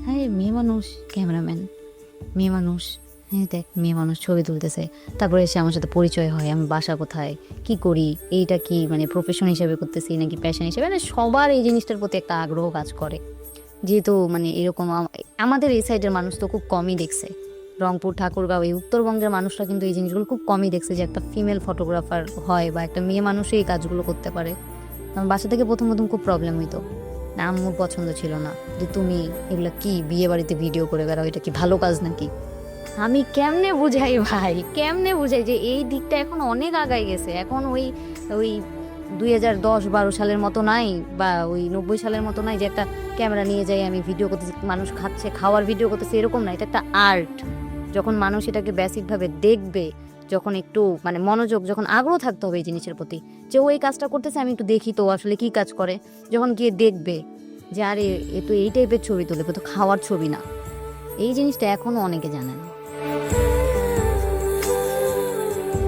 হ্যাঁ মেয়ে মানুষ ক্যামেরাম্যান, মেয়ে মানুষ, হ্যাঁ দেখ মেয়ে মানুষ ছবি তুলতেছে, তারপরে এসে আমার সাথে পরিচয় হয়, আমি বাসা কোথায়, কি করি, এইটা কি মানে প্রফেশন হিসেবে করতেছি নাকি প্যাশন হিসেবে, মানে সবার এই জিনিসটার প্রতি একটা আগ্রহ কাজ করে। যেহেতু মানে এরকম আমাদের এই সাইডের মানুষ তো খুব কমই দেখছে, রংপুর ঠাকুরগাঁও এই উত্তরবঙ্গের মানুষরা কিন্তু এই জিনিসগুলো খুব কমই দেখছে যে একটা ফিমেল ফটোগ্রাফার হয় বা একটা মেয়ে মানুষই এই কাজগুলো করতে পারে। আমার বাসা থেকে প্রথম প্রথম খুব প্রবলেম হইতো, না আম্মুর পছন্দ ছিল না যে তুমি এগুলো কি বিয়ে বাড়িতে ভিডিও করে বেড়াও, এটা কি ভালো কাজ নাকি। আমি কেমনে বুঝাই ভাই, কেমনে বুঝাই যে এই দিকটা এখন অনেক আগায় গেছে, এখন ওই ওই 2010-12 সালের মতো নাই, বা ওই 90 সালের মতো নাই যে একটা ক্যামেরা নিয়ে যাই আমি ভিডিও করতেছি, মানুষ খাচ্ছে খাওয়ার ভিডিও করতেছে, এরকম না, এটা একটা আর্ট। যখন মানুষ এটাকে বেসিকভাবে দেখবে, যখন একটু মানে মনোযোগ, যখন আগ্রহ থাকতে হবে এই জিনিসের প্রতি, যে ও এই কাজটা করতেছে আমি একটু দেখি তো আসলে কি কাজ করে, যখন গিয়ে দেখবে যে আরে এ তো এই টাইপের ছবি তোলে, এ তো খাওয়ার ছবি না, এই জিনিসটা এখনো অনেকে জানে না।